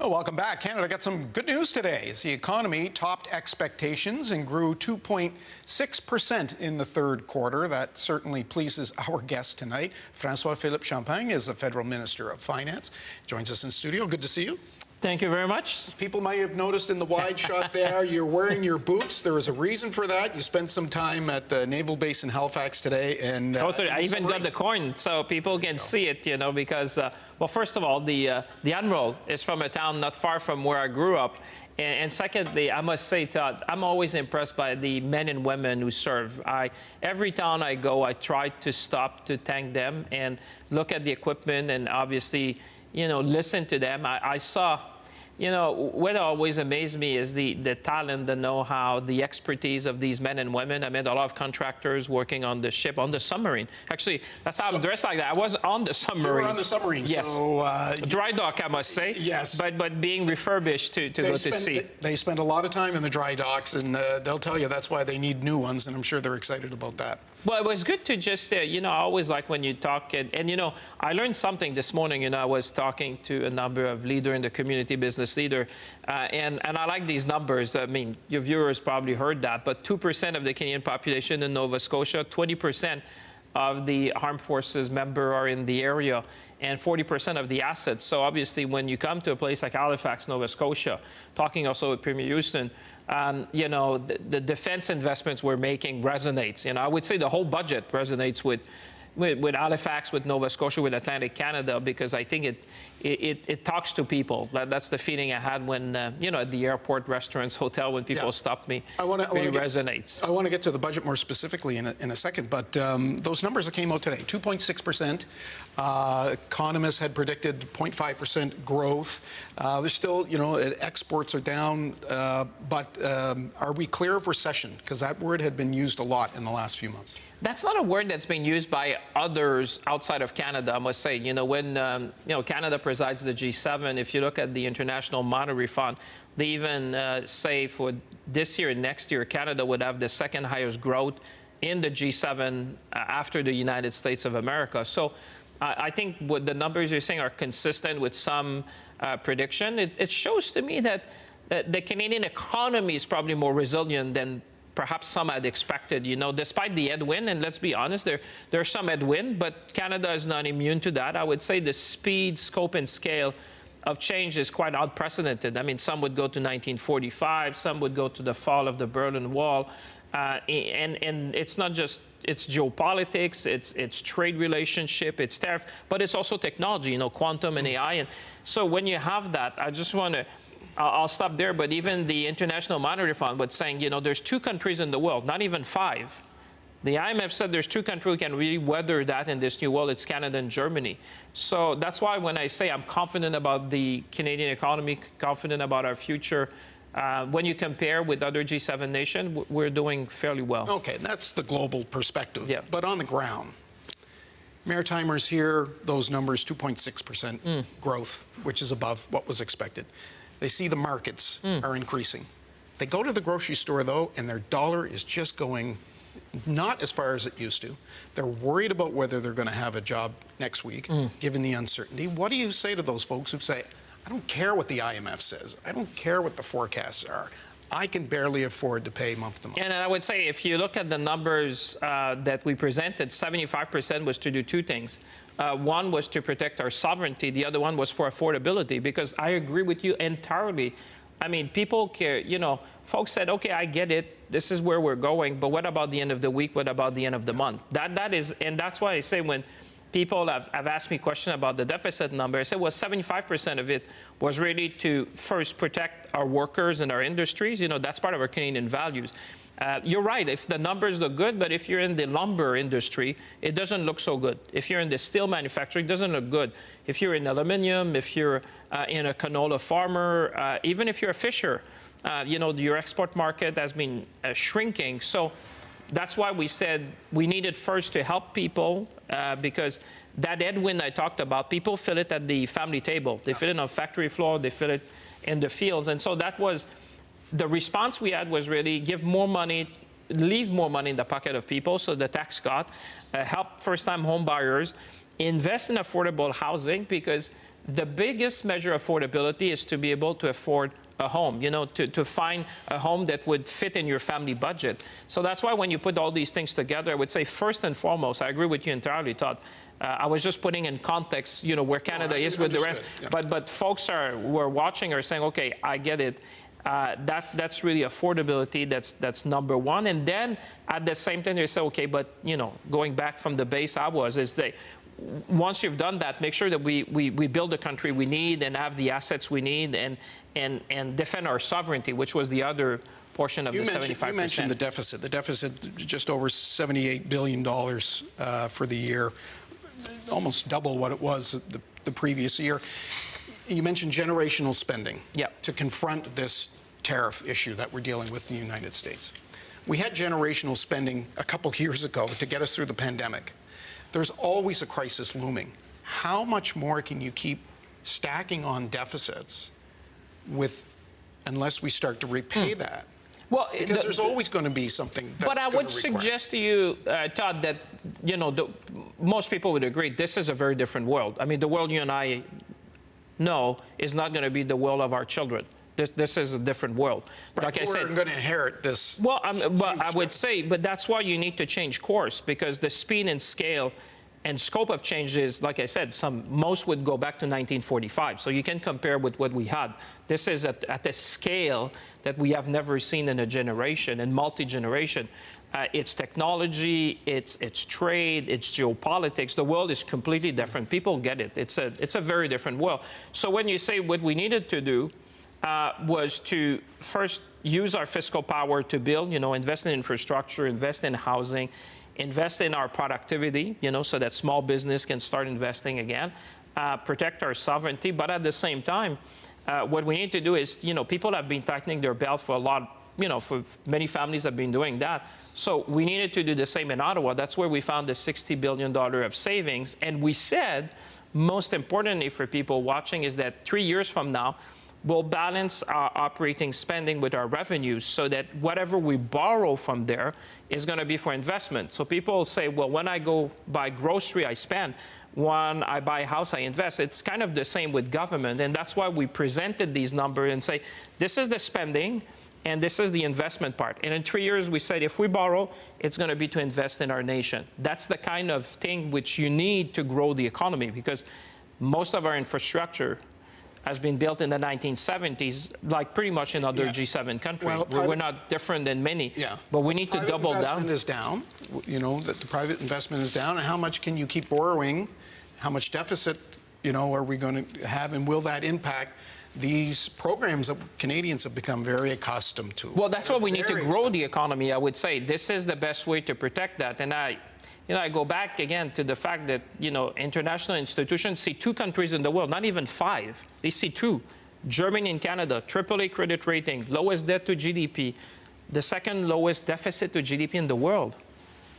Well, welcome back. Canada got some good news today. The economy topped expectations and grew 2.6% in the third quarter. That certainly pleases our guest tonight. François-Philippe Champagne is the Federal Minister of Finance. Joins us in studio. Good to see you. Thank you very much. People might have noticed in the wide shot there, you're wearing your boots. There was a reason for that. You spent some time at the Naval Base in Halifax today. And totally. I even got the coin so people can see it, you know, because, well, first of all, the Admiral is from a town not far from where I grew up. And secondly, I must say, Todd, I'm always impressed by the men and women who serve. Every town I go, I try to stop to thank them and look at the equipment and obviously, you know, listen to them. I saw, you know, what always amazed me is the talent, the know-how, the expertise of these men and women. I met a lot of contractors working on the ship, on the submarine. Actually, that's how I'm dressed like that. I was on the submarine. You were on the submarine. Yes. So, dry dock, I must say. Yes. But being refurbished to go to sea. They spend a lot of time in the dry docks, and they'll tell you that's why they need new ones, and I'm sure they're excited about that. Well, it was good to just, you know, I always like when you talk, and, you know, I learned something this morning. You know, I was talking to a number of leaders in the community, business leader, and I like these numbers. I mean, your viewers probably heard that, but 2% of the Canadian population in Nova Scotia, 20% of the armed forces member are in the area, and 40% of the assets. So obviously, when you come to a place like Halifax, Nova Scotia, talking also with Premier Houston, you know, the defense investments we're making resonates. You know, I would say the whole budget resonates with Halifax, with Nova Scotia, with Atlantic Canada, because I think it talks to people. That's the feeling I had when, you know, at the airport, restaurants, hotel, when people stopped me. Really resonates. I want to get to the budget more specifically in a second, but those numbers that came out today, 2.6%. Economists had predicted 0.5% growth. There's still, you know, exports are down, but are we clear of recession? Because that word had been used a lot in the last few months. That's not a word that's been used by others outside of Canada, I must say. You know, when you know, Canada presides the G7, if you look at the International Monetary Fund, they even say for this year and next year, Canada would have the second highest growth in the G7 after the United States of America. So I think what the numbers you're saying are consistent with some prediction. It shows to me that the Canadian economy is probably more resilient than perhaps some had expected, you know, despite the headwind. And let's be honest, there's some headwind, but Canada is not immune to that. I would say the speed, scope, and scale of change is quite unprecedented. I mean, some would go to 1945, some would go to the fall of the Berlin Wall. And it's not just, it's geopolitics, it's trade relationship, it's tariff, but it's also technology, you know, quantum and AI. And so when you have that, I just want to, I'll stop there, but even the International Monetary Fund was saying, you know, there's 2 countries in the world, not even 5. The IMF said there's 2 countries who can really weather that in this new world. It's Canada and Germany. So that's why when I say I'm confident about the Canadian economy, confident about our future, when you compare with other G7 nations, we're doing fairly well. Okay, that's the global perspective. Yeah. But on the ground, Maritimers hear those numbers, 2.6% growth, which is above what was expected. They see the markets are increasing. They go to the grocery store, though, and their dollar is just going not as far as it used to. They're worried about whether they're going to have a job next week, given the uncertainty. What do you say to those folks who say, I don't care what the IMF says. I don't care what the forecasts are. I can barely afford to pay month to month. And I would say if you look at the numbers that we presented, 75% was to do 2 things. One was to protect our sovereignty. The other one was for affordability, because I agree with you entirely. I mean, people care, you know, folks said, okay, I get it. This is where we're going. But what about the end of the week? What about the end of the month? That is, and that's why I say when people have asked me questions about the deficit number, I said, well, 75% of it was really to first protect our workers and our industries. You know, that's part of our Canadian values. You're right, if the numbers look good, but if you're in the lumber industry, it doesn't look so good. If you're in the steel manufacturing, it doesn't look good. If you're in aluminum, if you're in a canola farmer, even if you're a fisher, you know, your export market has been shrinking. So that's why we said we needed first to help people because that headwind I talked about, people feel it at the family table. They feel it on factory floor, they feel it in the fields. And so that was the response we had, was really give more money, leave more money in the pocket of people, so the tax cut, help first-time home buyers, invest in affordable housing, because the biggest measure of affordability is to be able to afford a home, to find a home that would fit in your family budget. So that's why when you put all these things together, I would say first and foremost, I agree with you entirely, Todd. I was just putting in context, where Canada is with the rest. Yeah. But folks who are watching are saying, okay, I get it. That's really affordability. That's number one. And then at the same time, they say, okay, but going back from the base once you've done that, make sure that we build the country we need and have the assets we need and defend our sovereignty, which was the other portion of the 75%. You mentioned the deficit. The deficit just over $78 billion for the year, almost double what it was the previous year. You mentioned generational spending to confront this tariff issue that we're dealing with in the United States. We had generational spending a couple years ago to get us through the pandemic. There's always a crisis looming. How much more can you keep stacking on deficits unless we start to repay that? Well, because there's always going to be something that's But I would suggest to you, Todd, that, most people would agree this is a very different world. I mean, the world you and I know is not going to be the world of our children. This is a different world. Right. Like I said, we're going to inherit this. Well, I would say, but that's why you need to change course, because the speed and scale and scope of changes, like I said, most would go back to 1945. So you can compare with what we had. This is at a scale that we have never seen in a generation, and multi-generation. It's technology, it's trade, it's geopolitics. The world is completely different. People get it. It's a very different world. So when you say what we needed to do was to first use our fiscal power to build, invest in infrastructure, invest in housing, invest in our productivity, so that small business can start investing again, protect our sovereignty. But at the same time, what we need to do is, people have been tightening their belt for a lot, for many families have been doing that. So we needed to do the same in Ottawa. That's where we found the $60 billion of savings. And we said, most importantly for people watching, is that 3 years from now, we'll balance our operating spending with our revenues so that whatever we borrow from there is going to be for investment. So people say, well, when I go buy grocery, I spend. When I buy a house, I invest. It's kind of the same with government. And that's why we presented these numbers and say, this is the spending and this is the investment part. And in 3 years, we said, if we borrow, it's going to be to invest in our nation. That's the kind of thing which you need to grow the economy, because most of our infrastructure has been built in the 1970s, like pretty much in other G7 countries. Well, we're not different than many, but we need to double down. Investment is down, that the private investment is down, and how much can you keep borrowing? How much deficit, are we going to have, and will that impact these programs that Canadians have become very accustomed to? Well, that's why we need to grow the economy, I would say. This is the best way to protect that. And I go back again to the fact that, international institutions see 2 countries in the world, not even 5. They see 2. Germany and Canada, AAA credit rating, lowest debt to GDP, the second lowest deficit to GDP in the world,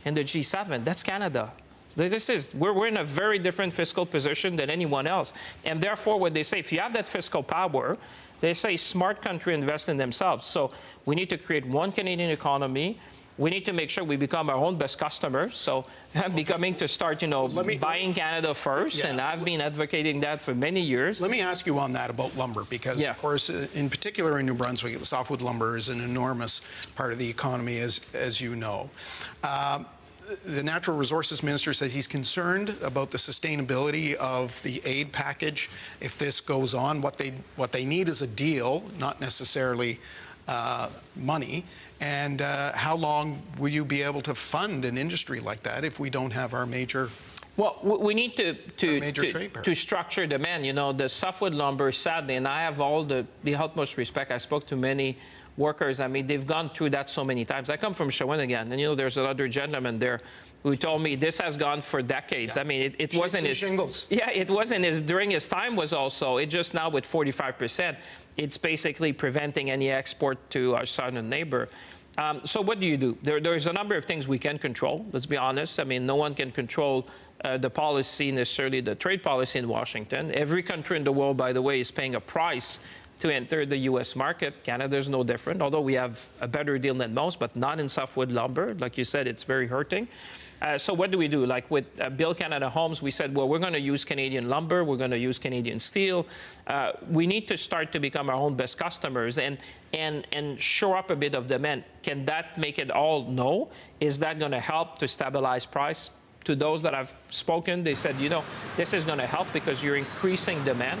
in the G7. That's Canada. We're in a very different fiscal position than anyone else. And therefore, what they say, if you have that fiscal power, they say smart country invest in themselves. So we need to create one Canadian economy. We need to make sure we become our own best customer. So I'm becoming to start, buying Canada first, and I've been advocating that for many years. Let me ask you on that about lumber, because, of course, in particular in New Brunswick, softwood lumber is an enormous part of the economy, as you know. The Natural Resources Minister says he's concerned about the sustainability of the aid package if this goes on. What they need is a deal, not necessarily money. And how long will you be able to fund an industry like that if we don't have our major? Well, we need to structure demand. The softwood lumber, sadly, and I have all the utmost respect. I spoke to many workers. I mean, they've gone through that so many times. I come from Shawinigan, and there's another gentleman there who told me this has gone for decades. I mean, it wasn't his shingles. Yeah, it wasn't his during his time was also. It just now with 45%, it's basically preventing any export to our southern neighbor. So what do? There's a number of things we can control. Let's be honest. I mean, no one can control the policy, necessarily the trade policy in Washington. Every country in the world, by the way, is paying a price to enter the U.S. market. Canada's no different, although we have a better deal than most, but not in softwood lumber. Like you said, it's very hurting. So what do we do? Like with Build Canada Homes, we said, well, we're going to use Canadian lumber, we're going to use Canadian steel. We need to start to become our own best customers and shore up a bit of demand. Can that make it all? No. Is that going to help to stabilize price? To those that I've spoken, they said, you know, this is going to help because you're increasing demand.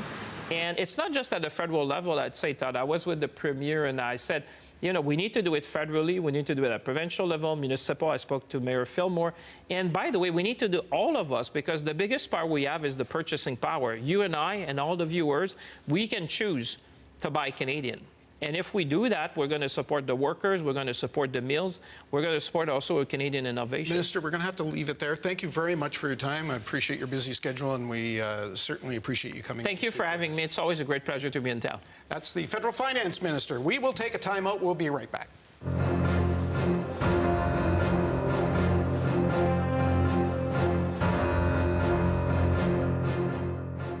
And it's not just at the federal level, I'd say, Todd. I was with the Premier and I said, you know, we need to do it federally. We need to do it at provincial level, municipal. I spoke to Mayor Fillmore. And by the way, we need to do all of us because the biggest power we have is the purchasing power. You and I and all the viewers, we can choose to buy Canadian. And if we do that, we're going to support the workers, we're going to support the mills, we're going to support also a Canadian innovation. Minister, we're going to have to leave it there. Thank you very much for your time. I appreciate your busy schedule, and we certainly appreciate you coming. Thank you for having me. It's always a great pleasure to be in town. That's the Federal Finance Minister. We will take a time out. We'll be right back.